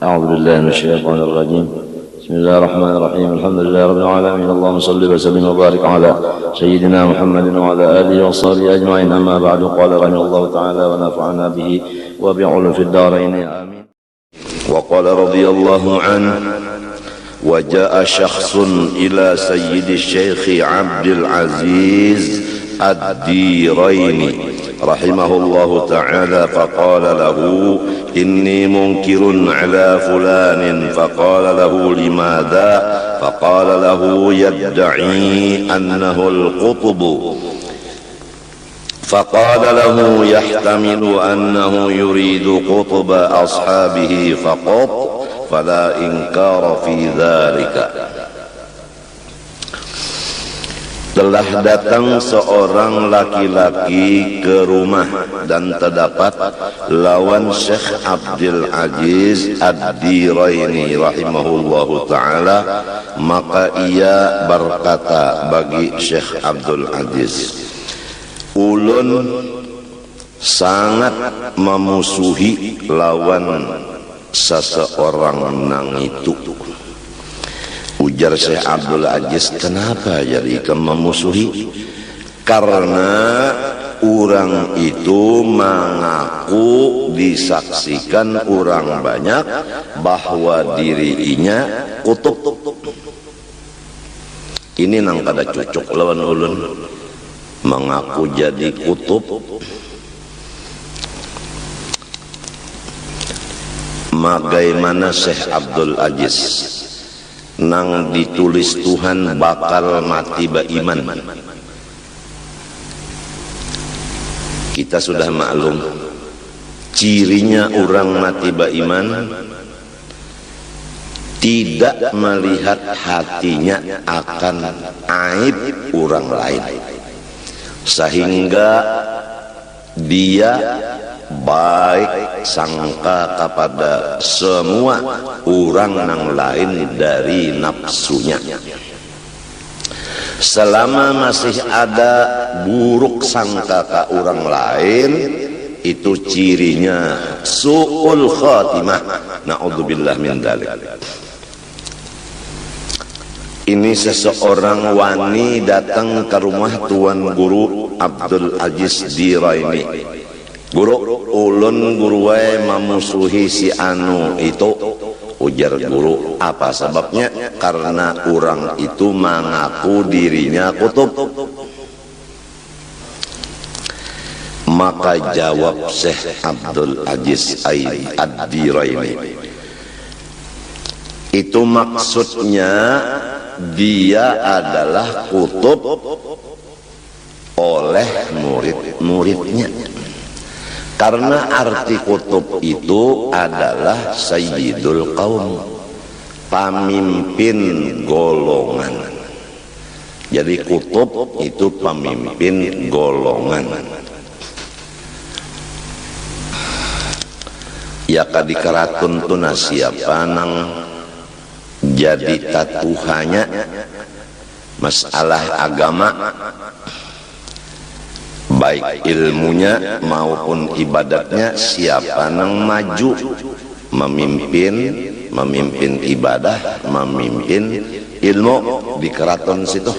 أعوذ بالله من الشيطان الرجيم. بسم الله الرحمن الرحيم. الحمد لله رب العالمين. اللهم صل وسلم وبارك على سيدنا محمد وعلى آله وصحبه أجمعين. أما بعد، قال رحمه الله تعالى ونفعنا به وبعلوم في الدارين آمين. وقال رضي الله عنه: وجاء شخص إلى سيد الشيخ عبد العزيز الديريني رحمه الله تعالى فقال له: إني منكر على فلان. فقال له: لماذا؟ فقال له: يدعي أنه القطب. فقال له: يحتمل أنه يريد قطب أصحابه فقط، فلا إنكار في ذلك. Telah datang seorang laki-laki ke rumah dan terdapat lawan Syekh Abdul Aziz Ad-Diraini rahimahullahu ta'ala. Maka ia berkata bagi Syekh Abdul Aziz, ulun sangat memusuhi lawan seseorang nang itu. Ujar Syekh Abdul Aziz, kenapa jadi memusuhi? Karena orang itu mengaku disaksikan orang banyak bahwa dirinya kutub. Ini nang kada cocok lawan ulun, mengaku jadi kutub. Bagaimana Syekh Abdul Aziz nang ditulis Tuhan bakal mati beriman. Kita sudah maklum cirinya orang mati beriman, tidak melihat hatinya akan aib orang lain, sehingga dia baik sangka kepada semua orang yang lain dari nafsunya. Selama masih ada buruk sangka ke orang lain, itu cirinya su'ul khatimah. Na'udzubillah min dzalik. Ini seseorang wani datang ke rumah Tuan Guru Abdul Aziz Diraini. Guru, ulun guru wae memusuhi si anu itu. Ujar guru, apa sebabnya? Karena orang itu mengaku dirinya kutub. Maka jawab Syekh Abdul Aziz Ad-Diraini, itu maksudnya dia adalah kutub oleh murid-muridnya. Karena arti kutub itu adalah sayyidul qaum, pemimpin golongan. Jadi kutub itu pemimpin golongan. Ya kadikaratun tuna siapa nang jadi tatuhanya masalah agama, baik ilmunya maupun ibadatnya, siapa nang maju memimpin ibadah, memimpin ilmu di keraton situ.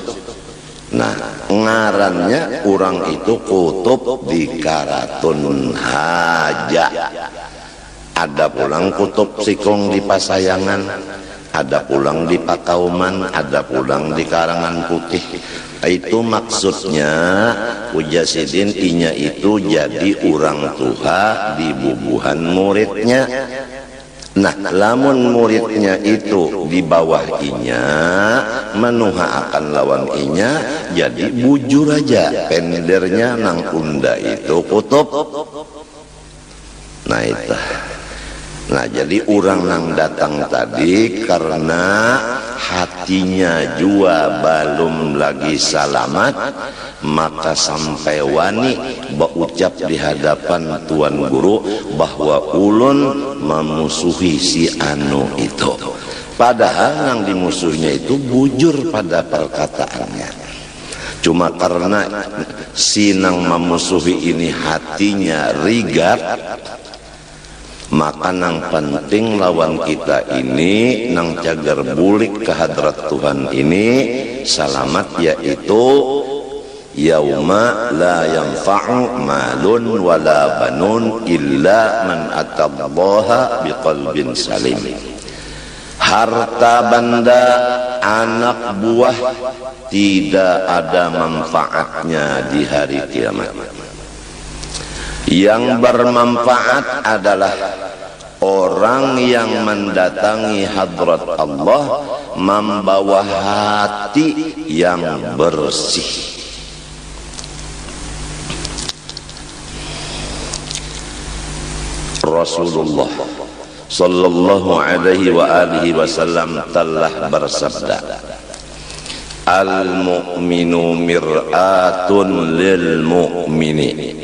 Nah, ngarannya orang itu kutub di keraton haja. Ada pulang kutub sikong di Pasayangan, ada pulang di Pakauman, ada pulang di Karangan Putih. Itu maksudnya Ujasidin inya itu jadi orang tua di bubuhan muridnya. Nah, lamun muridnya itu di bawah inya, menuha akan lawan inya, jadi bujur aja pendernya nang unda itu kutub. Nah itu. Nah, jadi orang yang datang tadi karena hatinya jua belum lagi selamat, maka sampai wani berucap di hadapan Tuan Guru bahwa ulun memusuhi si anu itu. Padahal yang dimusuhnya itu bujur pada perkataannya. Cuma karena si nang memusuhi ini hatinya rigat, Maka nang penting lawan kita ini nang cagar bulik ke hadrat Tuhan ini selamat, yaitu yauma la yanfa'u malun wala banun illa man atallaha biqalbin salim. Harta benda, anak buah tidak ada manfaatnya di hari kiamat. Yang bermanfaat adalah orang yang mendatangi hadrat Allah membawa hati yang bersih. Rasulullah sallallahu alaihi wa alihi wasallam telah bersabda, al-mu'minu mir'atun lil mu'mini.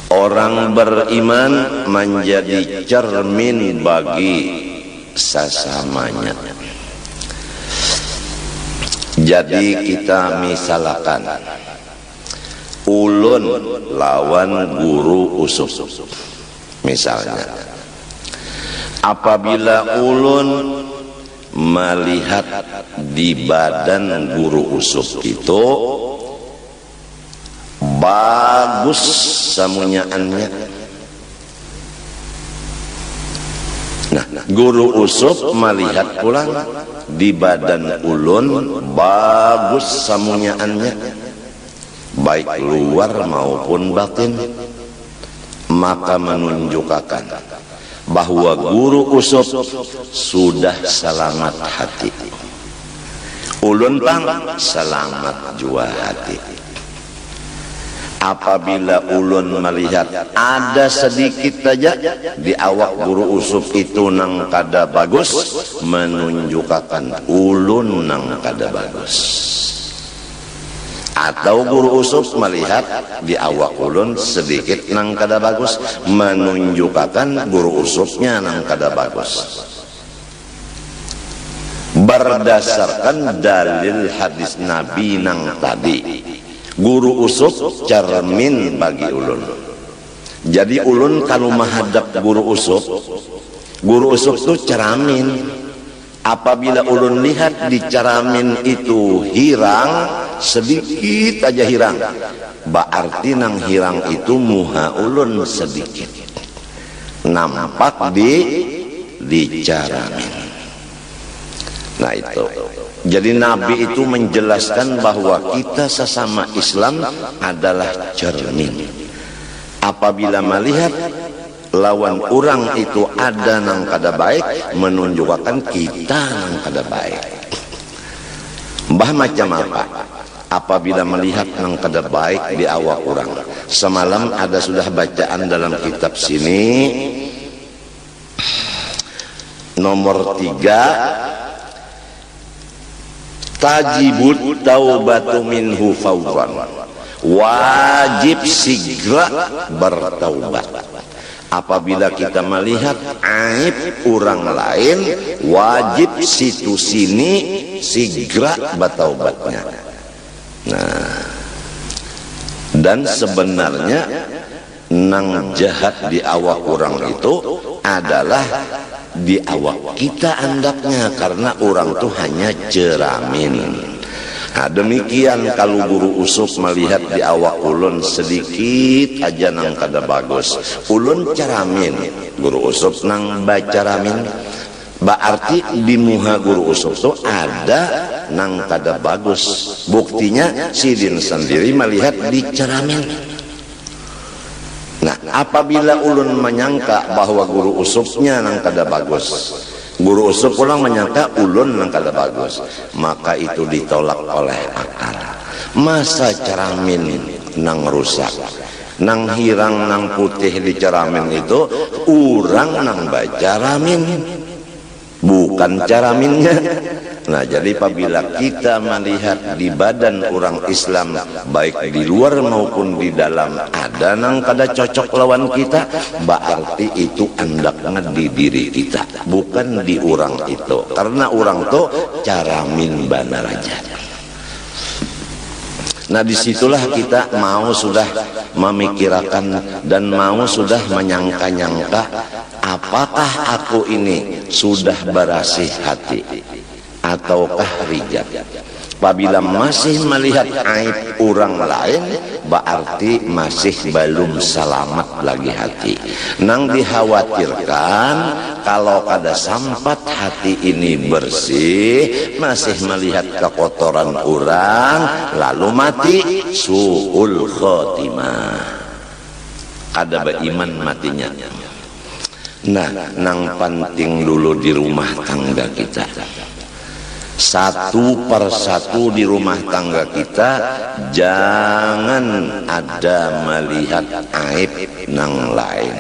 Orang beriman menjadi cermin bagi sesamanya. Jadi kita misalkan ulun lawan guru usuk misalnya, apabila ulun melihat di badan guru usuk itu bagus samunyaannya, nah guru usuk melihat pulang di badan ulun bagus samunyaannya, baik luar maupun batin, maka menunjukkan bahwa guru usuk sudah selamat hati. Ulun pang selamat jua hati. Apabila ulun melihat ada sedikit saja di awak guru usuk itu nang kada bagus, menunjukkan ulun nang kada bagus. Atau guru usuk melihat di awak ulun sedikit nang kada bagus, menunjukkan guru usuknya nang kada bagus. Berdasarkan dalil hadis Nabi nang tadi, guru usuk cermin bagi ulun. Jadi ulun kalau menghadap guru usuk itu cermin. Apabila ulun lihat di cermin itu hirang, sedikit aja hirang, berarti nang hirang itu muha ulun sedikit nampak di cermin. Nah itu. Jadi Nabi itu menjelaskan bahwa kita sesama Islam adalah cermin. Apabila melihat lawan orang itu ada nang kada baik, menunjukkan kita nang kada baik. Mbah macam apa? Apabila melihat nang kada baik di awak orang. Semalam ada sudah bacaan dalam kitab sini nomor 3, tajibut taubatu minhu fawran, wajib segera bertaubat. Apabila kita melihat aib orang lain, wajib situ sini segera bertaubatnya. Nah, dan sebenarnya nang jahat di awak orang itu adalah di awak kita andaknya, karena orang itu hanya ceramin. Nah, demikian kalau guru usuk melihat di awak ulun sedikit aja nang kada bagus, ulun ceramin, guru usuk nang bacaramin, berarti di muha guru usuk itu ada nang kada bagus. Buktinya sidin sendiri melihat di ceramin. Nah, apabila ulun menyangka bahwa guru usuknya nang kada bagus, guru usuk pulang menyangka ulun nang kada bagus, maka itu ditolak oleh akal. Masa ceramin nang rusak, nang hirang nang putih di ceramin itu urang nang bacaramin, bukan ceraminnya. Nah, jadi apabila kita melihat di badan orang Islam, baik di luar maupun di dalam, ada nang kada cocok lawan kita, berarti itu andaknya di diri kita, bukan di orang itu. Karena orang itu caramin banar aja. Nah disitulah kita mau sudah memikirkan dan mau sudah menyangka-nyangka, apakah aku ini sudah berasih hati ataukah rijak. Apabila masih melihat aib orang lain, berarti masih belum selamat lagi hati. Nang dikhawatirkan kalau kada sampat hati ini bersih, masih melihat kekotoran orang, lalu mati, su'ul khotimah. Ada beriman matinya. Nah, nang penting dulu di rumah tangga kita. Satu persatu di rumah tangga kita, jangan ada melihat aib nang lain.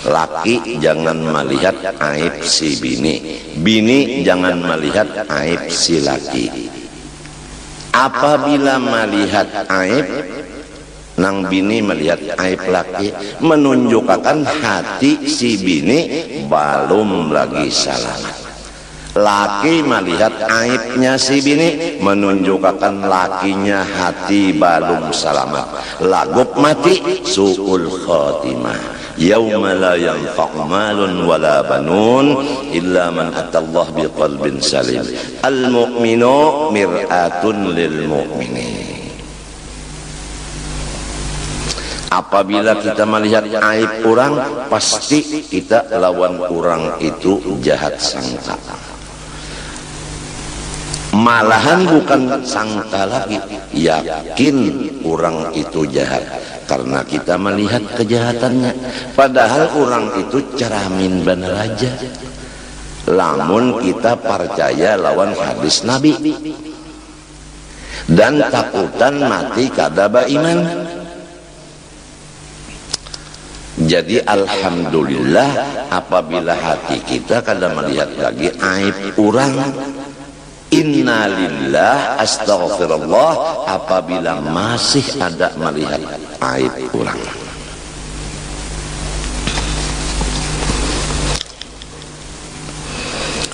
Laki jangan melihat aib si bini, bini jangan melihat aib si laki. Apabila melihat aib nang bini melihat aib laki, menunjukkan hati si bini belum lagi selamat. Laki melihat aibnya si bini, menunjukkan lakinya hati belum selamat. Lagup mati, su'ul khotimah. Yauma la yanfa'u malun wala banun illa man atallaha biqalbin salim. Al-mu'minu mir'atun lil mu'minin. Apabila kita melihat aib orang, pasti kita lawan orang itu jahat sangka. Malahan bukan sangka lagi, yakin orang itu jahat karena kita melihat kejahatannya. Padahal orang itu ceramin bener aja. Lamun kita percaya lawan hadis Nabi dan takutan mati kada beriman. Jadi alhamdulillah apabila hati kita kada melihat lagi aib orang, innalillah astaghfirullah apabila masih ada melihat aib orang.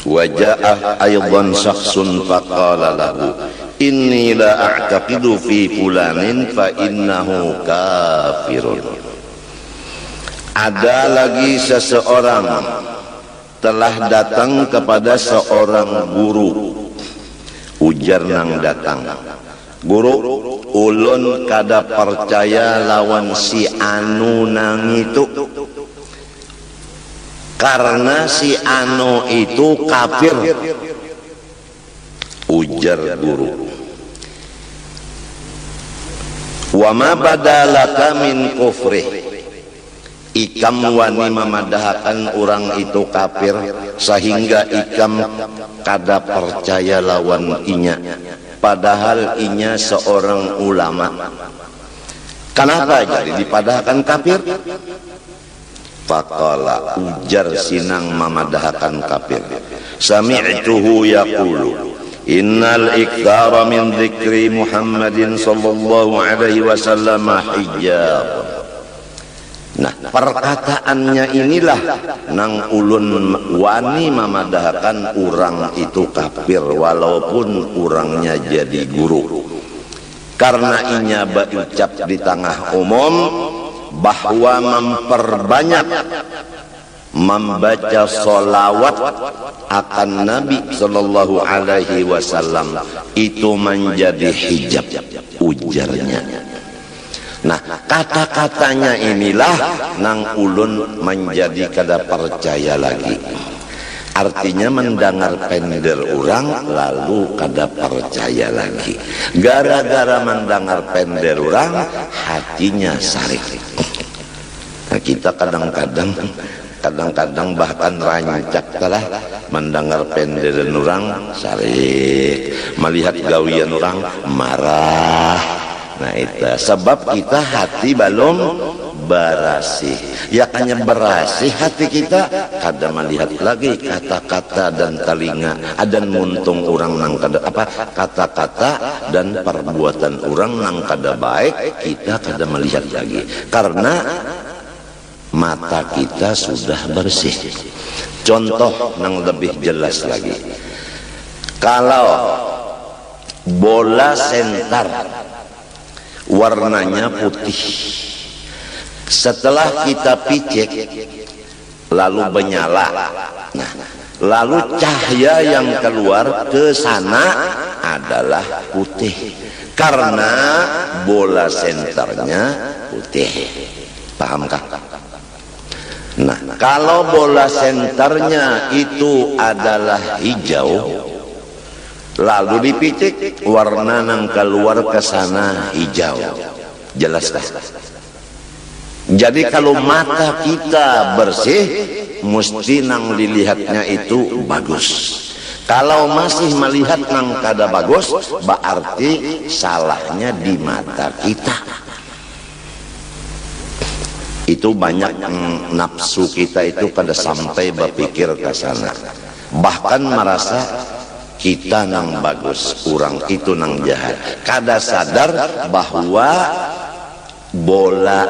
Waja'ah aydan syakhsun faqala lahu inni la a'taqidu fi fulanin fa innahu kafirun. Ada lagi seseorang telah datang kepada seorang guru. Ujar nang datang, guru, ulun kada percaya lawan si anu nang itu karena si anu itu kafir. Ujar guru, wa ma badalaka min kufrih. Ikam wani memadahkan orang itu kafir sehingga ikam kada percaya lawan inya, padahal inya seorang ulama. Kenapa jadi dipadahkan kafir? Faqala, ujar sinang memadahkan kafir, sami'tuhu yaqulu innal ikthara min dzikri Muhammadin sallallahu alaihi wasallam hijab. Nah, perkataannya inilah nang ulun wani memadahkan orang itu kafir walaupun orangnya jadi guru. Karena inya berucap di tengah umum bahwa memperbanyak membaca solawat akan Nabi sallallahu alaihi wasallam itu menjadi hijab, ujarnya. Nah, kata-katanya inilah nang ulun menjadi kada percaya lagi. Artinya mendengar pender orang lalu kada percaya lagi. Gara-gara mendengar pender orang hatinya sarik. Nah, kita kadang-kadang bahkan rancak telah mendengar penderan orang sarik, melihat gawian orang marah. Nah itu sebab kita hati belum berasih. Ya hanya berasih hati kita, kada melihat lagi kata-kata dan telinga dan muntung orang nang kada apa kata-kata dan perbuatan orang nang kada baik kita kada melihat lagi karena mata kita sudah bersih. Contoh yang lebih jelas lagi, kalau bola sentar warnanya putih. Setelah kita picek lalu menyala, nah, lalu cahaya yang keluar ke sana adalah putih karena bola senternya putih. Pahamkah? Nah, kalau bola senternya itu adalah hijau, lalu dipicik warna yang keluar ke sana hijau. Jelas dah. Jadi kalau mata kita bersih, mesti nang dilihatnya itu bagus. Kalau masih melihat nang kada bagus, berarti salahnya di mata kita. Itu banyak nafsu kita itu kada sampai berpikir ke sana, bahkan merasa kita nang bagus, orang itu nang jahat. Kada sadar bahwa bola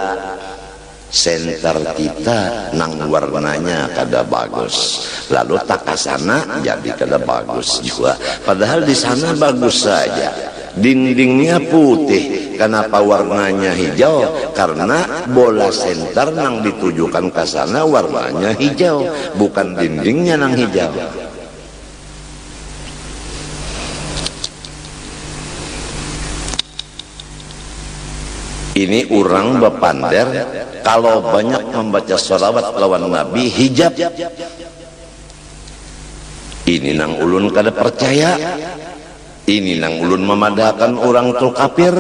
senter kita nang warnanya kada bagus, lalu tak ke sana jadi kada bagus juga. Padahal di sana bagus saja, dindingnya putih. Kenapa warnanya hijau? Karena bola senter nang ditujukan ke sana warnanya hijau, bukan dindingnya nang hijau. Ini orang bepander kalau banyak membaca sholawat lawan Nabi hijab. Ini nang ulun kada percaya. Ini nang ulun memadahkan orang tu kafir.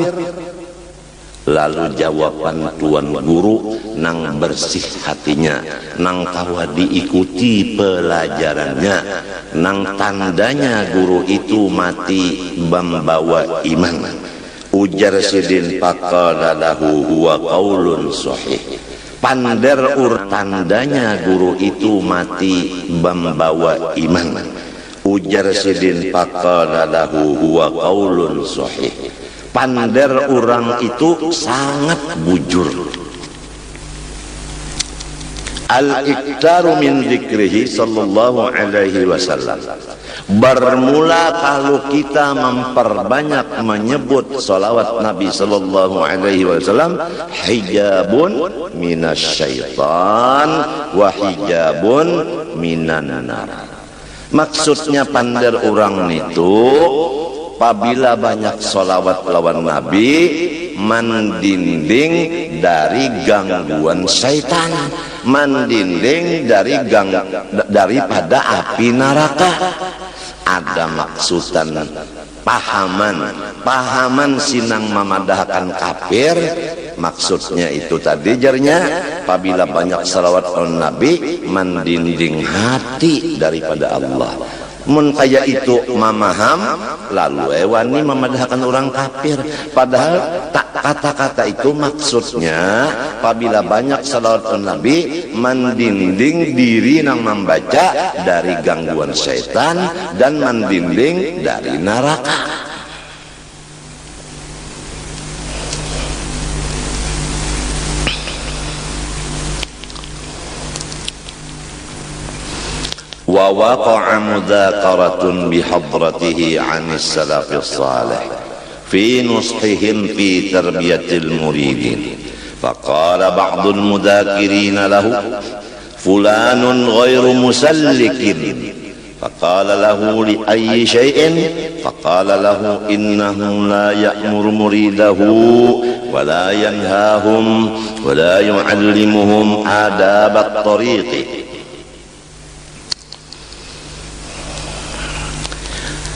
Lalu jawaban tuan guru nang bersih hatinya, nang kawa diikuti pelajarannya, nang tandanya guru itu mati membawa iman. Ujar sidin faqalalahu huwa qaulun sahih. Pander tandanya guru itu mati membawa iman. Ujar sidin faqalalahu huwa qaulun sahih. Pander orang itu sangat bujur. Al-iktaru min zikrihi sallallahu alaihi wasallam. Bermula kalau kita memperbanyak menyebut salawat Nabi sallallahu alaihi wasallam, hijabun minasyaitan wa hijabun minan nar. Maksudnya pander orang itu apabila banyak salawat lawan Nabi mendinding dari gangguan syaitan, mendinding daripada api neraka. Ada maksudan pahaman sinang memadahkan kafir. Maksudnya itu tadi jarnya apabila banyak salawat lawan Nabi mendinding hati daripada Allah. Mun kaya itu memaham lalu wani memadahkan orang kafir. Padahal tak kata-kata itu maksudnya apabila banyak salawat Nabi mendinding diri nang membaca dari gangguan syaitan dan mendinding dari neraka. Wa waqa'a mudhakaratun bihadratihi 'anis salafis salih fi nushihim fi tarbiyatil muridin. Faqala ba'dul mudhakirin lahu fulanun ghairu musallikin. Faqala lahu li ayyi shay'in? Faqala lahu innahu la ya'muru muridahu wa la yanhahum wa la yu'allimuhum adabat tariqi.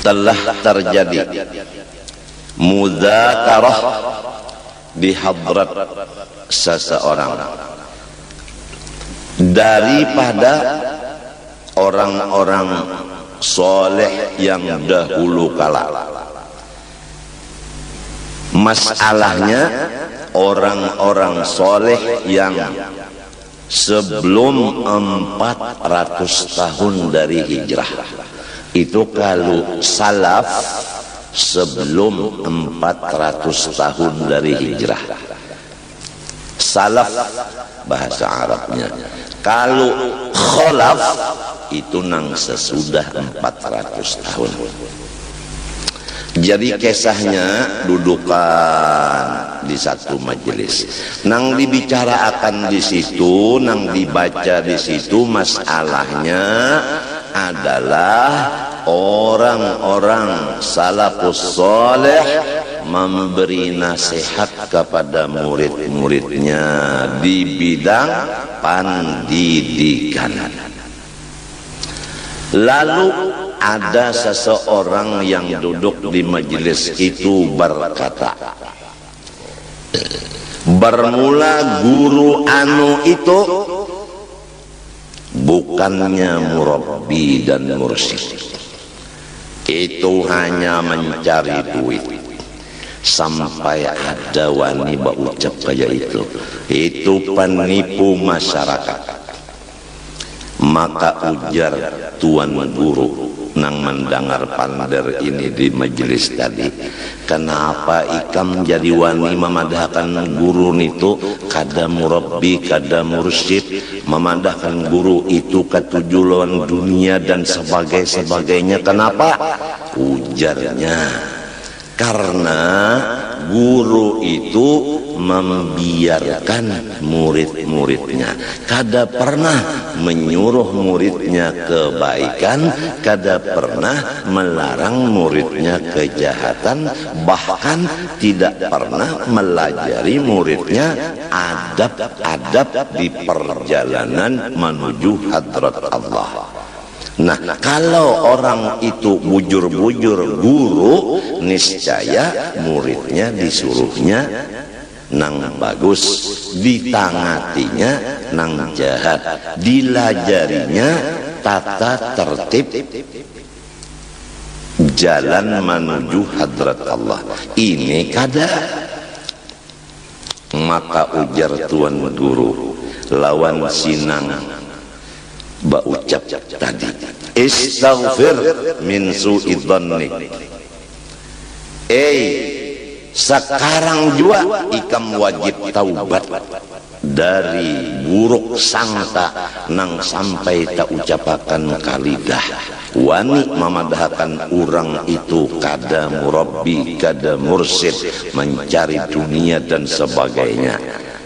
Telah terjadi mudzakarah di hadrat seseorang daripada orang-orang soleh yang dahulu kala. Masalahnya orang-orang soleh yang sebelum 400 tahun dari hijrah. Itu kalau salaf sebelum 400 tahun dari hijrah. Salaf bahasa Arabnya. Kalau khalaf itu nang sesudah 400 tahun. Jadi kisahnya dudukan di satu majelis, nang dibicarakan di situ, nang dibaca di situ, masalahnya adalah orang-orang salafus saleh memberi nasihat kepada murid-muridnya di bidang pendidikan. Lalu ada seseorang yang duduk di majelis itu berkata, bermula guru anu itu bukannya murabbi dan mursyid, itu hanya mencari duit. Sampai ada wani berucap kayak itu penipu masyarakat. Maka ujar tuan guru nang mendengar pander ini di majelis tadi, kenapa ikam jadi wani memadahkan guru itu kada murabbi kada mursyid, memadahkan guru itu ketujuan dunia dan sebagainya. Kenapa? Ujarnya, karena guru itu membiarkan murid-muridnya, kada pernah menyuruh muridnya kebaikan, kada pernah melarang muridnya kejahatan, bahkan tidak pernah melajari muridnya adab-adab di perjalanan menuju hadrat Allah. Nah, kalau orang itu bujur-bujur guru, niscaya muridnya disuruhnya nang bagus, ditangatinya nang jahat, dilajarinya tata tertib jalan menuju hadrat Allah. Ini kada. Maka ujar tuan guru lawan sinang baucap tadi, istaghfir min su'i dhanni. Sekarang juga ikam wajib taubat dari buruk sangka nang sampai tak ucapakan kalidah wani memadahkan orang itu kada murabbi kada mursyid, mencari dunia dan sebagainya.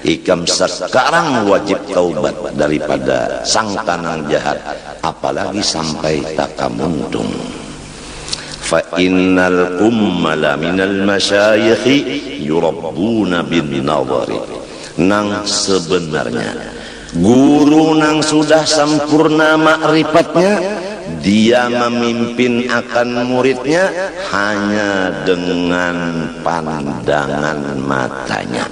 Ikam sekarang wajib taubat daripada sangka nang jahat, apalagi sampai takamundung. Fa innal ummala minal masyayikhi yurabbuna bin nadhari. Nang sebenarnya guru nang sudah sempurna makrifatnya, dia memimpin akan muridnya hanya dengan pandangan matanya.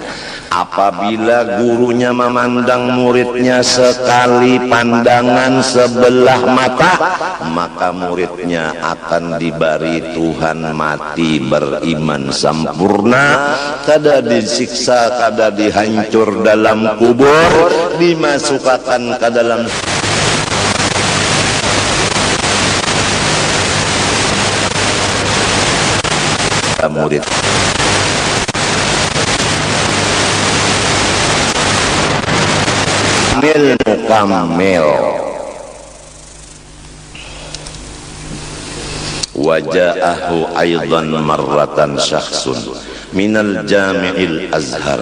Apabila gurunya memandang muridnya sekali pandangan sebelah mata, maka muridnya akan diberi Tuhan mati beriman sempurna, kada disiksa, kada dihancur dalam kubur, dimasukkan ke dalam murid. Mukammil. Waja'ahu aidan marratan syakhsun minal jami'il azhar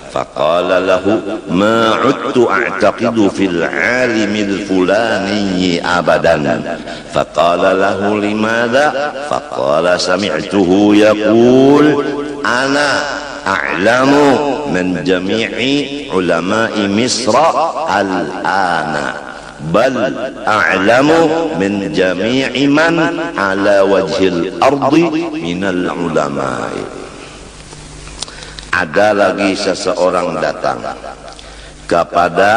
faqala lahu ma 'udtu a'taqidu fil 'alimil fulani abadan. Faqala lahu limadha? Faqala sami'tuhu yaqul ana a'lamu min jami'i ulama'i Misra al-ana, bal a'lamu min jami'i man ala wajhil ardi minal ulama'i. Ada lagi seseorang datang kepada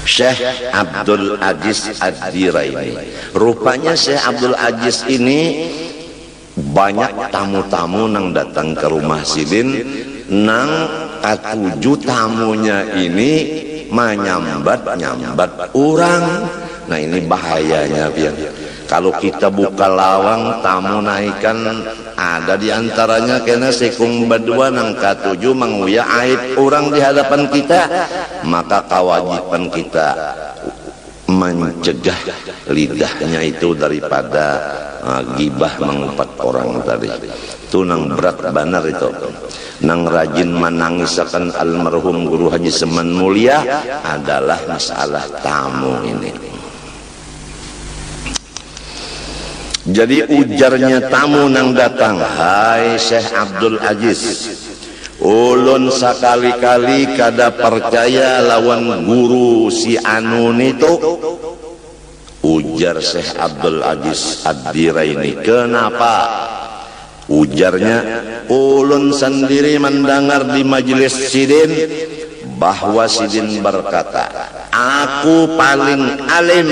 Syekh Abdul Aziz Ad-Diraini. Rupanya Syekh Abdul Aziz ini banyak tamu-tamu nang datang ke rumah Sidin, nang katuju tamunya ini menyambat orang. Nah, ini bahayanya biar kalau kita buka lawang tamu naikan, ada diantaranya kena sekung berdua nang katuju menguya aib orang di hadapan kita, maka kewajiban kita mencegah lidahnya itu daripada gibah mengumpat orang tadi. Itu nang berat banar itu. Nang rajin menangisakan almarhum Guru Haji Seman Mulia adalah masalah tamu ini. Jadi ujarnya tamu nang datang, "Hai Syekh Abdul Aziz, ulun sakali-kali kada percaya lawan guru si Anun itu." Ujar Syekh Abdul Aziz Ad-Diraini, "Kenapa?" Ujarnya, "Ulun sendiri mendengar di majelis Sidin bahwa Sidin berkata, aku paling alim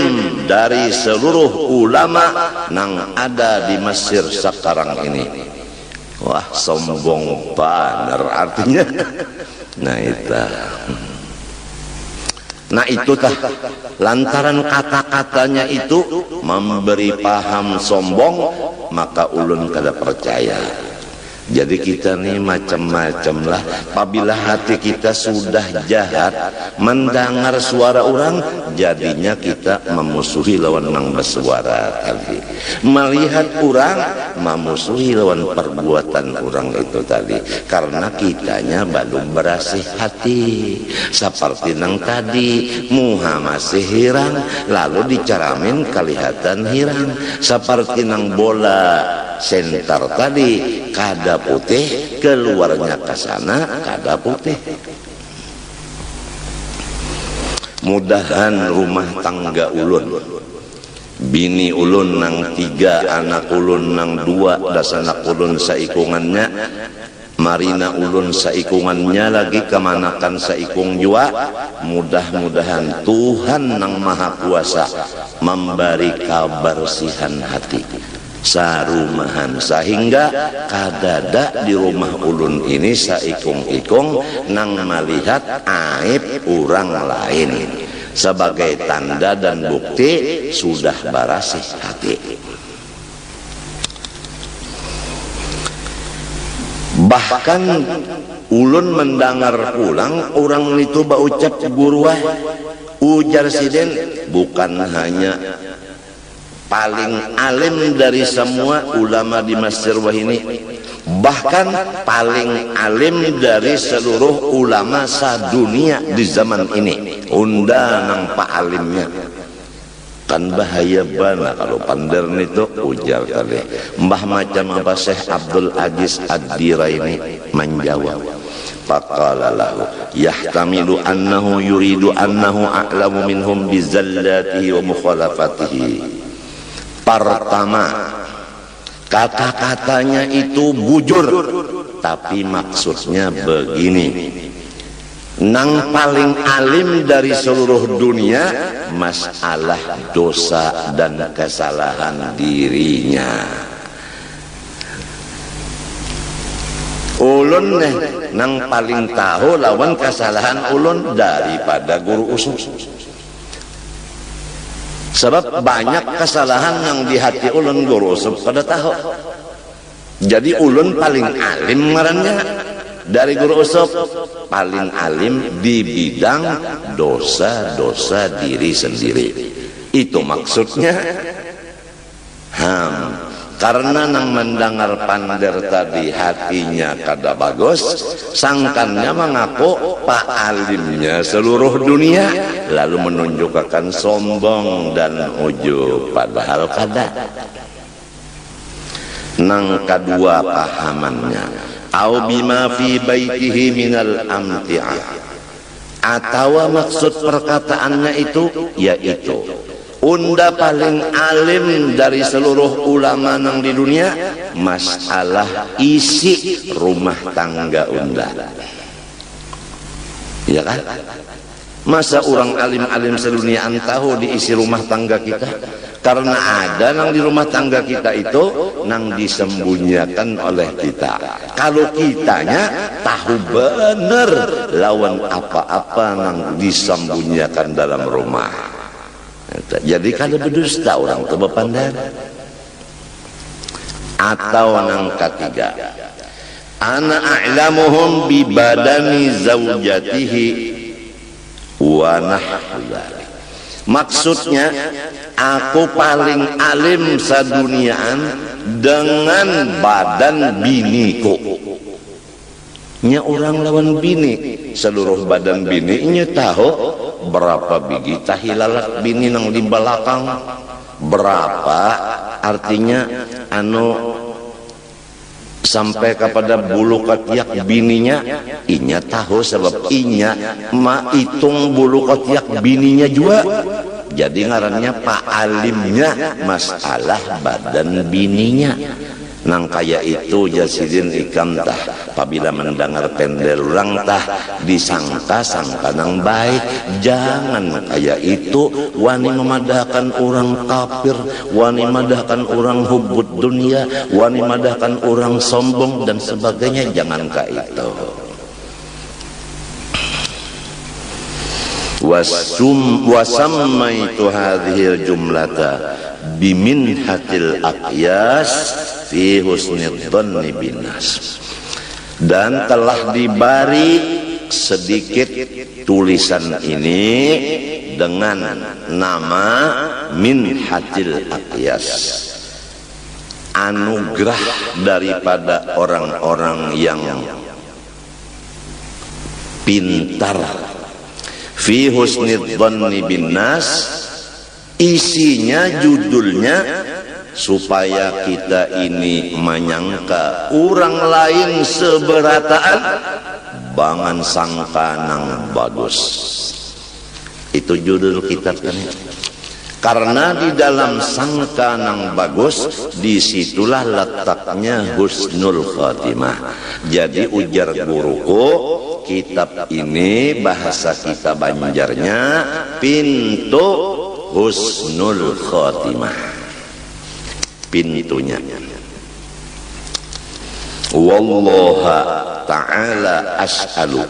dari seluruh ulama nang ada di Mesir sekarang ini." Wah, sombong benar artinya. Nah itu tah, lantaran kata-katanya itu memberi paham sombong, maka ulun kada percaya. Jadi kita nih macam-macam lah. Apabila hati kita sudah jahat, mendengar suara orang, jadinya kita memusuhi lawan yang bersuara tadi. Melihat orang, memusuhi lawan perbuatan orang itu tadi. Karena kitanya belum berasih hati. Seperti yang tadi, muha masih hirang, lalu dicaramin kelihatan hirang. Seperti yang bola senter tadi, kada putih, keluarnya ke sana kada putih. Mudahan rumah tangga ulun, bini ulun nang 3, anak ulun nang 2, das anak ulun saikungannya, marina ulun saikungannya lagi, kemanakan saikung jua. Mudah-mudahan Tuhan nang Maha Kuasa memberi kebersihan hati sarumahan, sehingga kadada di rumah ulun ini saikung-ikung nang melihat aib orang lain, sebagai tanda dan bukti sudah berasih hati. Bahkan ulun mendengar pulang orang itu baucap guru, ujar Sidin, bukan hanya paling alim dari semua ulama di Mesir ini, bahkan paling alim dari seluruh ulama sadunia di zaman ini. Unda nang pak alimnya kan bahaya bana kalau pandar itu, ujar kali. Mbah macam apa Syekh Abdul Aziz Ad-Diraini menjawab, faqala lahu yahtamilu annahu yuridu annahu a'lamu minhum bizallatihi wa mukhalafatihi. Pertama, kata-katanya itu bujur, tapi maksudnya begini, nang paling alim dari seluruh dunia masalah dosa dan kesalahan dirinya. Ulun nang paling tahu lawan kesalahan ulun daripada guru usul. Sebab banyak kesalahan yang di hati ulun guru usul pada tahu. Jadi ulun paling alim ngarannya dari guru usul, paling alim di bidang dosa-dosa diri sendiri. Itu maksudnya. Karena nang mendengar pandar tadi hatinya kada bagus, sangkannya mengaku pak alimnya seluruh dunia, lalu menunjukkan sombong dan ujub, padahal kada. Nang kedua pahamannya, au bima fi baitihi minal amti'ah, atau maksud perkataannya itu yaitu unda paling alim dari seluruh ulama nang di dunia masalah isi rumah tangga unda. Ya kan? Masa orang alim-alim sedunia tahu di isi rumah tangga kita? Karena ada nang di rumah tangga kita itu nang disembunyikan oleh kita. Kalau kitanya tahu benar lawan apa-apa nang disembunyikan dalam rumah. Jadi kalau berdusta orang itu berpandang. Atau nang ketiga, ana a'lamuhum bi badani zaujatihi wa nahwu dzalik. Maksudnya aku paling alim saduniaan dengan badan biniku. Nya orang lawan bini, seluruh badan bini nya tahu berapa biji tahilalat bini nang di belakang, berapa artinya sampai kepada bulu ketiak bininya inya tahu, sebab inya hitung bulu ketiak bininya juga. Jadi ngarannya Pak Alimnya masalah badan bininya. Nang kaya itu Jasidin ikam tah apabila mendengar pendel orang tah disangka-sangka nang baik. Jangan kaya itu wani memadahkan orang kafir, wani memadahkan orang hubbud dunia, wani memadahkan orang sombong dan sebagainya. Jangan kaya itu. Wasammaitu hadhil jumlata biminhatil aqyas fi husnid dhanni binnas, dan telah diberi sedikit tulisan ini dengan nama minhatil aqyas, anugerah daripada orang-orang yang pintar. Fi husnid dhanni binnas, isinya judulnya supaya kita ini menyangka orang lain seberataan bangan sangka nang bagus. Itu judul kitab ini. Karena di dalam sangka nang bagus disitulah letaknya husnul khatimah. Jadi ujar guruku, kitab ini bahasa kita Banjarnya pintu husnul khatimah, pintunya. Wallaha ta'ala as'alu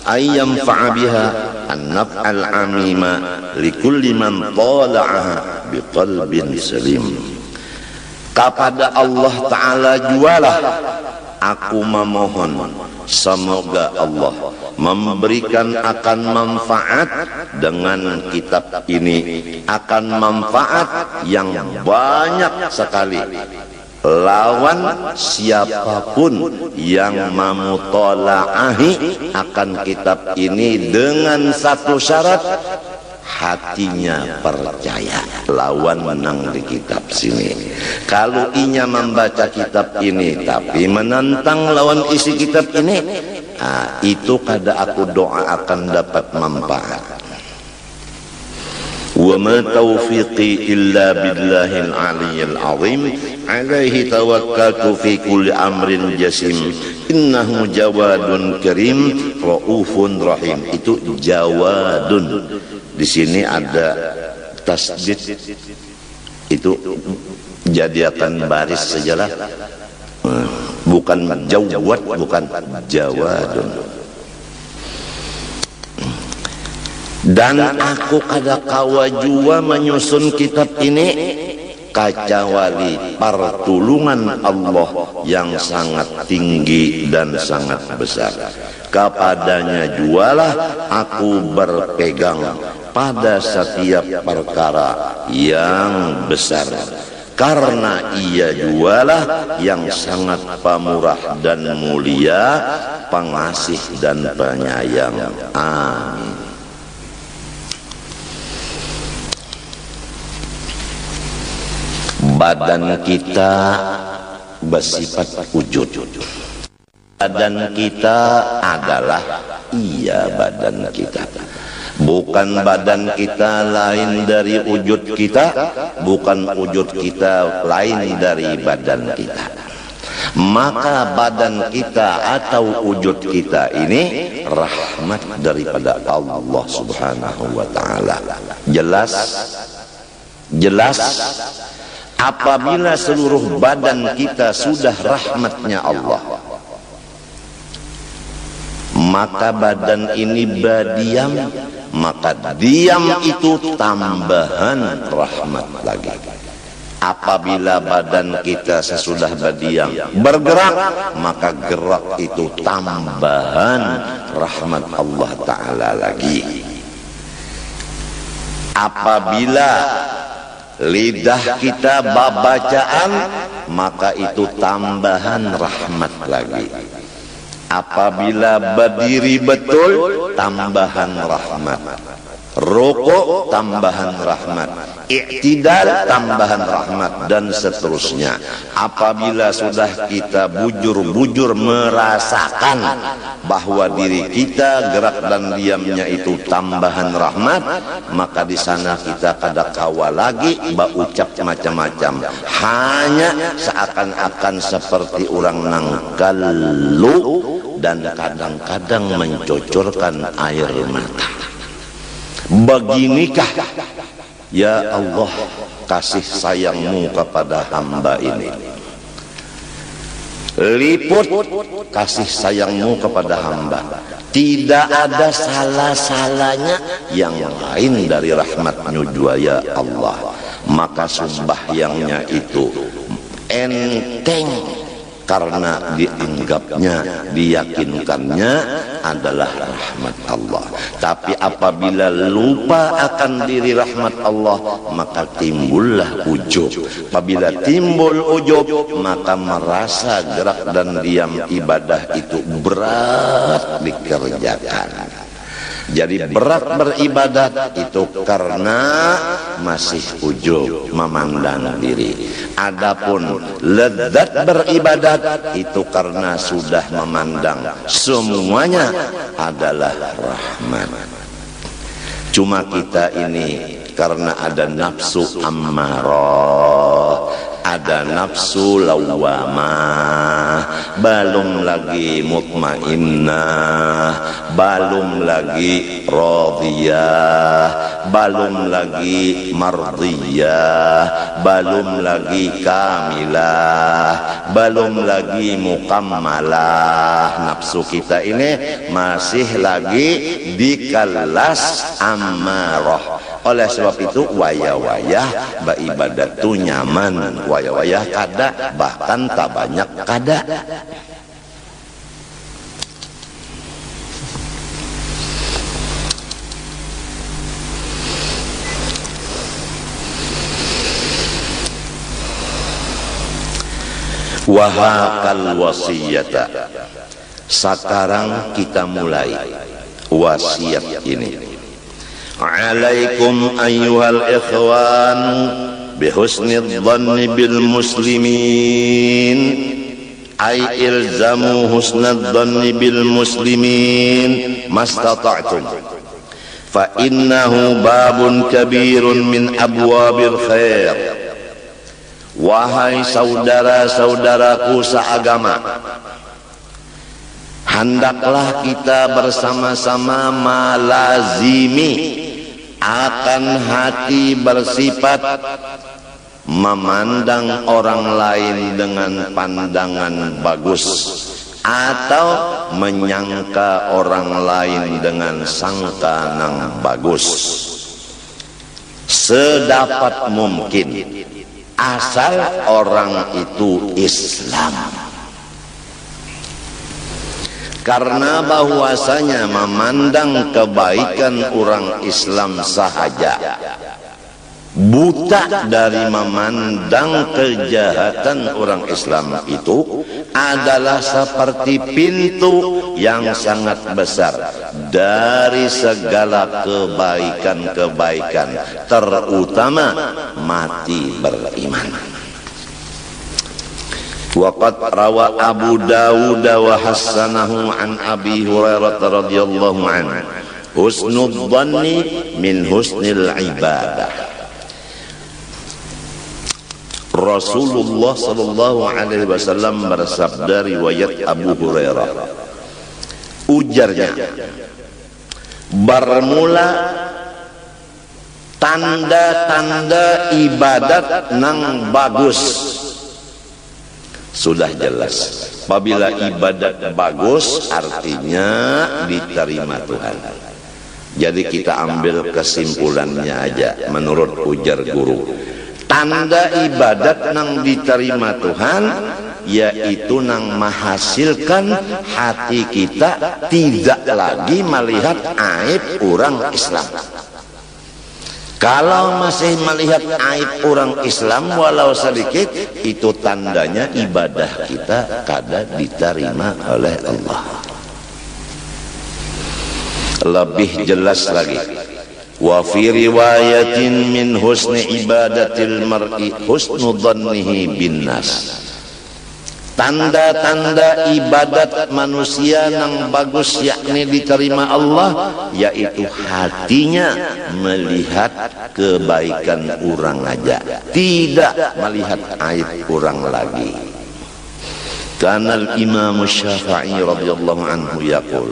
ayyam fa'abiha an-naf'al amima likulli man tala'aha biqalbin salim. Kepada Allah Ta'ala jualah aku memohon, semoga Allah memberikan akan manfaat dengan kitab ini, akan manfaat yang banyak sekali lawan siapapun yang memutolaahi akan kitab ini dengan satu syarat, hatinya percaya lawan menang di kitab sini. Kalau inya membaca kitab ini tapi menentang lawan isi kitab ini, itu kada aku doa akan dapat manfaat. Wa ma taufiqi illa billahil aliyyil azim alaihi tawakkaltu fi kulli amrin jasim innahu jawadun karim raufun rahim. Itu jawadun, di sini ada tasdid, itu jadikan baris sajalah, bukan jawad, bukan jawadun. Dan aku kada kawa jua menyusun kitab ini kecuali pertolongan Allah yang sangat tinggi dan sangat besar. Kepadanya jualah aku berpegang pada setiap perkara yang besar, karena ia jualah yang sangat pemurah dan mulia, pengasih dan penyayang. Amin. Badan kita bersifat wujud. Badan kita adalah badan kita. Bukan badan kita lain dari wujud kita, bukan wujud kita lain dari badan kita. Maka badan kita atau wujud kita ini rahmat daripada Allah Subhanahu wa ta'ala. Jelas? Jelas? Apabila seluruh badan kita sudah rahmatnya Allah, maka badan ini berdiam, maka diam itu tambahan rahmat lagi. Apabila badan kita sesudah berdiam bergerak, maka gerak itu tambahan rahmat Allah Ta'ala lagi. Apabila lidah kita babacaan, maka itu tambahan rahmat lagi. Apabila berdiri betul, tambahan rahmat. Rukuk, tambahan rahmat. I'tidal, tambahan rahmat, dan seterusnya. Apabila sudah kita bujur-bujur merasakan bahwa diri kita gerak dan diamnya itu tambahan rahmat, maka di sana kita kada kawa lagi ucap macam-macam. Hanya seakan-akan seperti orang nangkalu dan kadang-kadang mencucurkan air mata. Beginikah ya Allah kasih sayangmu kepada hamba ini? Liput kasih sayangmu kepada hamba. Tidak ada salah-salahnya yang lain dari rahmatnya jua ya Allah. Maka sembahyangnya itu enteng, karena dianggapnya, diyakinkannya adalah rahmat Allah. Tapi apabila lupa akan diri rahmat Allah, maka timbullah ujub. Apabila timbul ujub, maka merasa gerak dan diam ibadah itu berat dikerjakan. Jadi berat beribadat itu karena masih ujub memandang diri. Adapun lezat beribadat itu karena sudah memandang semuanya adalah rahmat. Cuma kita ini karena ada nafsu ammarah, ada nafsu lawamah, belum lagi mutmainnah, belum lagi radiyah, belum lagi mardiyah, belum lagi kamilah, belum lagi mukammalah. Nafsu kita ini masih lagi di kelas ammarah. Oleh sebab itu wayah-wayah beribadat tu nyaman, wayah-wayah kada, bahkan tak banyak kada. Wahakal wasiyata. Sekarang kita mulai wasiat ini. Alaikum ayyuhal ikhwan bihusnil dhanni bil muslimin, ay ilzamu husnal dhanni bil muslimin mastata'tum, fa innahu babun kabirun min abwabil khair. Wahai saudara-saudaraku seagama, hendaklah kita bersama-sama malazimi akan hati bersifat memandang orang lain dengan pandangan bagus, atau menyangka orang lain dengan sangka yang bagus, sedapat mungkin, asal orang itu Islam. Karena bahwasanya memandang kebaikan orang Islam sahaja, buta dari memandang kejahatan orang Islam itu adalah seperti pintu yang sangat besar dari segala kebaikan-kebaikan, terutama mati beriman. Waqad rawa Abu Dawud wa hassanahu an Abi Hurairah radhiyallahu anhu, husnul dhanni min husnil ibadah. Rasulullah sallallahu alaihi wasallam bersabda, riwayat Abu Hurairah, ujarnya, bermula tanda-tanda ibadat nang bagus. Sudah jelas, apabila ibadat bagus artinya diterima Tuhan. Jadi kita ambil kesimpulannya aja menurut ujar guru. Tanda ibadat nang diterima Tuhan yaitu nang menghasilkan hati kita tidak lagi melihat aib orang Islam. Kalau masih melihat aib orang Islam walau sedikit, itu tandanya ibadah kita kada diterima oleh Allah. Lebih jelas lagi, wa fi riwayatin min husni ibadatil mar'i husnu dhannihi bin nas. Tanda-tanda ibadat manusia yang bagus yakni diterima Allah, yaitu hatinya melihat kebaikan orang aja, tidak melihat aib orang lagi. Karena Imam Syafi'i radhiyallahu anhu yaqul,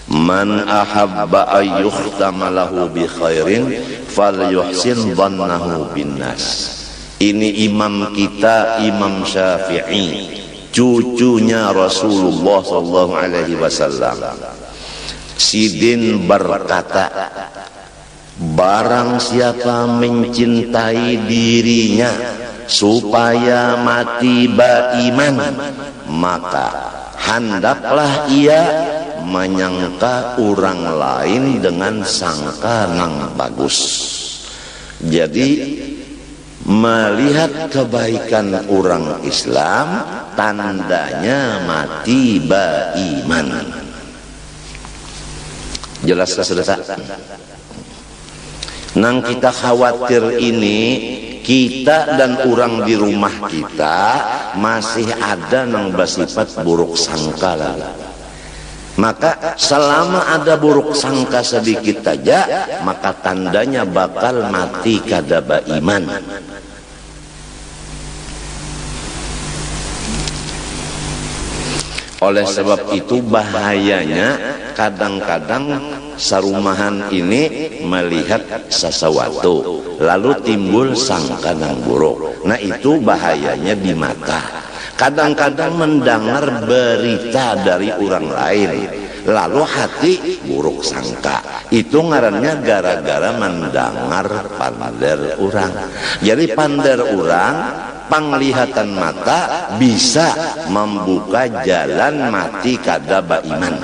man ahabba ay yukhtama lahu bi khairin falyuhsin dhannahu bin nas. Ini imam kita, Imam Syafi'i, cucunya Rasulullah sallallahu alaihi wasallam. Sidin berkata, barang siapa mencintai dirinya supaya mati beriman, maka hendaklah ia menyangka orang lain dengan sangka yang bagus. Jadi melihat kebaikan orang Islam tandanya mati beriman. Jelas saudara? Nang kita khawatir ini, kita dan orang di rumah kita masih ada nang bersifat buruk sangka. Maka selama ada buruk sangka sedikit saja, maka tandanya bakal mati kada beriman. Oleh sebab itu bahayanya kadang-kadang sarumahan ini melihat sesuatu lalu timbul sangka yang buruk. Nah itu bahayanya di mata. Kadang-kadang mendengar berita dari orang lain lalu hati buruk sangka, itu ngarannya gara-gara mendengar pander orang. Jadi pander orang, penglihatan mata bisa membuka jalan mati kada beriman.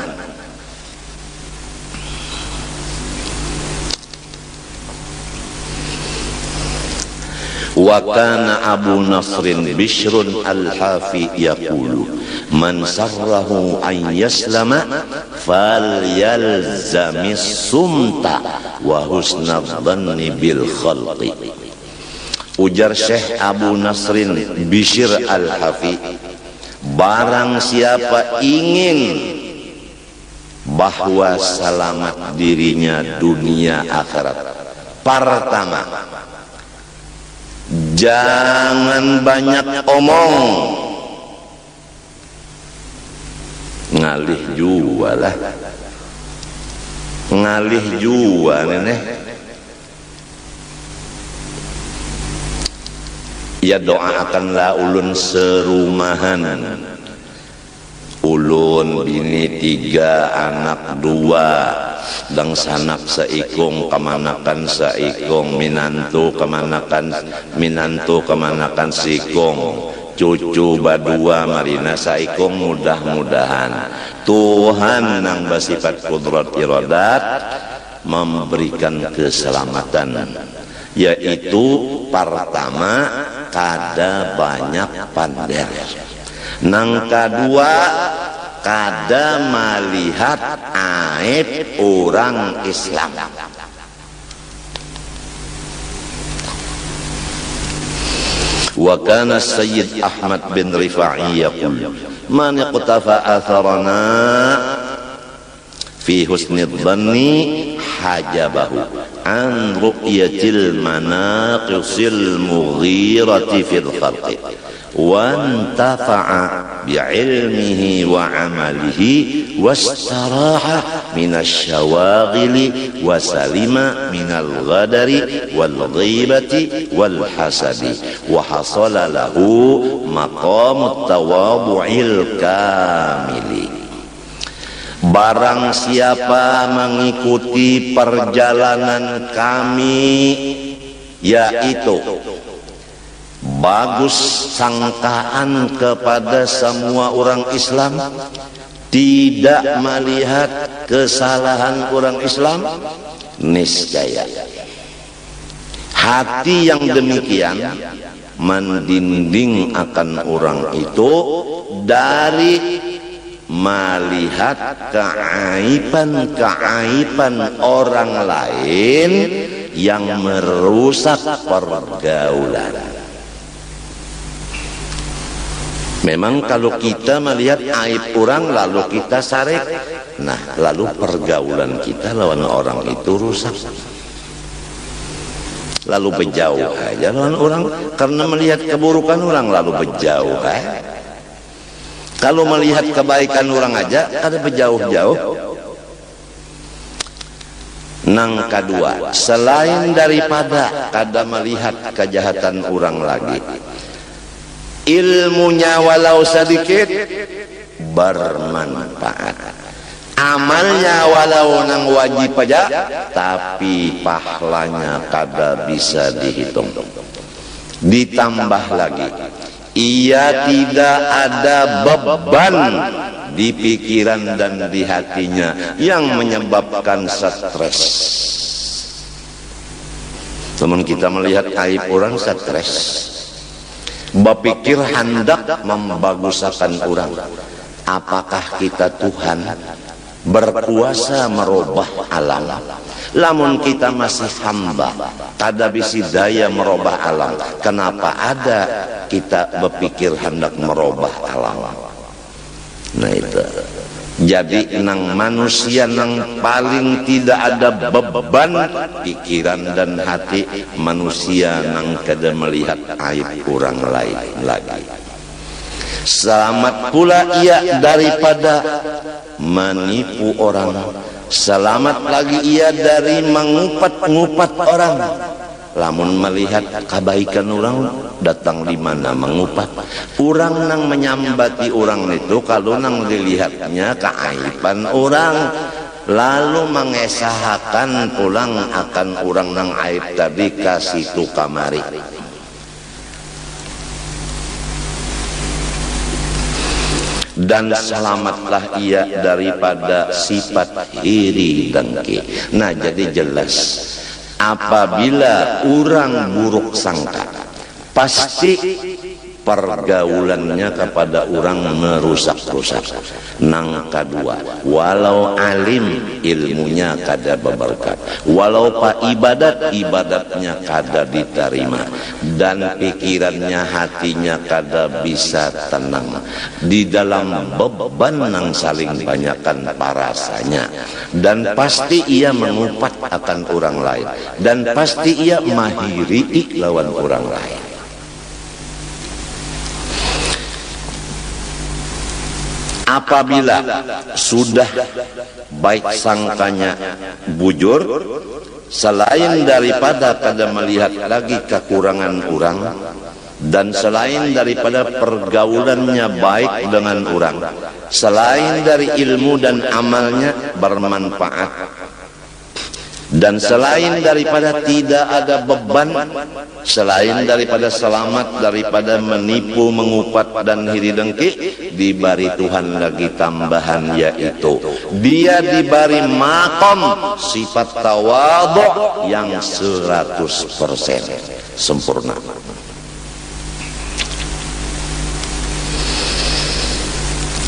Wa kana Abu Nasrin Bishrun al-Hafi yaqulu man sarrahu an yaslama falyalzamis sumta wa husnadh dhanni bil khalqi. Ujar Syekh Abu Nasrin Bishr al-Hafi, barang siapa ingin bahwa selamat dirinya dunia akhirat, pertama jangan banyak omong, ngalih jua lah, ngalih jua nenek. Ya doakanlah ulun serumahan, ulun bini 3 anak 2 dan sanak seikung kemanakan seikung, minantu kemanakan seikung, cucu badua marina seikung. Mudah-mudahan Tuhan yang bersifat kudrat iradat memberikan keselamatan, yaitu pertama kada banyak pander, nang kedua kada melihat aib orang Islam. Wa kana Sayyid Ahmad bin Rifa'i yaqul man iqtafa atharana fi husni dhanni hajabahu an ru'yatil manaqisil mughirati fil khalqi wa antafa'a bi'ilmihi wa amalihi wastaraha minasy syawaghili wa salima minal ghadari wal ghibati wal hasadi wa hasala lahu maqamut tawadhu'il kamili. Barang siapa mengikuti perjalanan kami, yaitu bagus sangkaan kepada semua orang Islam, tidak melihat kesalahan orang Islam, niscaya Hati yang demikian mendinding akan orang itu dari melihat keaiban-keaiban orang lain yang merusak pergaulan. Memang kalau kita melihat aib orang lalu kita sarek, nah lalu pergaulan kita lawan orang itu rusak. Lalu berjauh aja lawan orang karena melihat keburukan orang lalu berjauh. Kalau melihat kebaikan orang aja ada berjauh-jauh. Nang kedua, selain daripada kada melihat kejahatan orang lagi, ilmunya walau sedikit bermanfaat. Amalnya walau nang wajib aja, tapi pahalanya kada bisa dihitung. Ditambah lagi, ia tidak ada beban di pikiran dan di hatinya yang menyebabkan stres. Teman kita melihat aib orang stres, berpikir hendak membagusakan orang. Apakah kita Tuhan berkuasa merubah alam? Lamun kita masih hamba, kada bisi daya merubah alam. Kenapa ada kita berpikir hendak merubah alam? Nah itu. Jadi nang manusia nang paling tidak ada beban pikiran dan hati manusia nang kada melihat aib orang lain lagi. Selamat pula ia daripada menipu orang. Selamat lagi ia dari mengupat-ngupat orang. Lamun melihat kebaikan orang datang di mana mengupat. Orang nang menyambati orang itu kalau nang dilihatnya keaiban orang lalu mengesahkan pulang akan orang nang aib tadi kasih tu kamari. Dan selamatlah ia daripada sifat iri dengki. Nah jadi jelas apabila orang buruk sangka pasti pergaulannya kepada orang merusak-rusak. Nang kedua, walau alim ilmunya kada berberkat, walau pak ibadatnya kada diterima, dan pikirannya hatinya kada bisa tenang di dalam beban nang saling banyakkan parasanya, dan pasti ia mengupat akan orang lain, dan pasti ia mahiri lawan orang lain. Apabila sudah baik sangkanya bujur, selain daripada kada melihat lagi kekurangan orang, dan selain daripada pergaulannya baik dengan orang, selain dari ilmu dan amalnya bermanfaat, dan selain daripada tidak ada beban, selain daripada selamat daripada menipu, mengupat dan iri dengki, diberi Tuhan lagi tambahan, yaitu dia diberi makom sifat tawadhu yang 100% sempurna.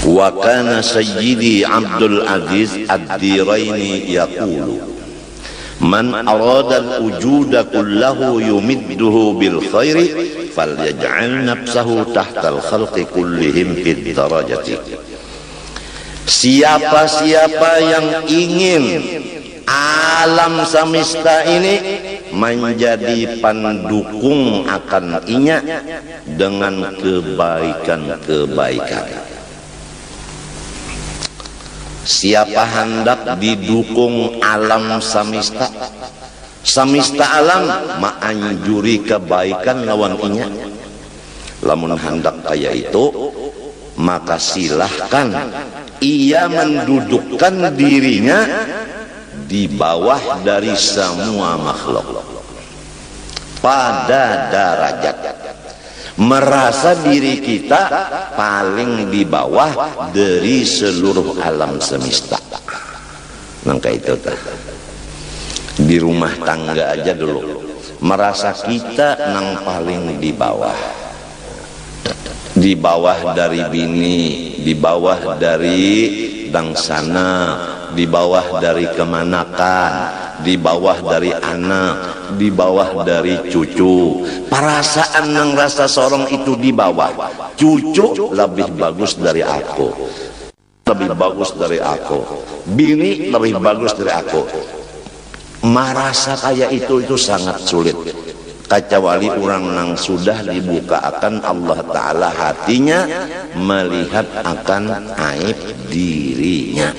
Wa kana sayyidi Abdul Aziz Ad-Diraini yaqulu man arada al-wujuda kullahu yumidduhu bil khairi falyaj'al nafsahu tahta al-khalqi kullihim fid darajati. Siapa-siapa yang ingin alam semesta ini menjadi pendukung akan inya dengan kebaikan-kebaikan. Siapa hendak didukung alam semesta, semesta alam menganjuri kebaikan lawan inya. Lamun hendak kaya itu, maka silahkan ia mendudukkan dirinya di bawah dari semua makhluk pada derajat, merasa diri kita paling di bawah dari seluruh alam semesta. Maka itu di rumah tangga aja dulu merasa kita nang paling di bawah dari bini, di bawah dari dangsana, di bawah dari kemanakan, di bawah dari anak, di bawah dari cucu. Perasaan nang rasa seorang itu di bawah, cucu lebih bagus dari aku, lebih bagus dari aku, bini lebih bagus dari aku. Merasa kayak itu sangat sulit, kecuali orang yang sudah dibukakan Allah Ta'ala hatinya melihat akan aib dirinya.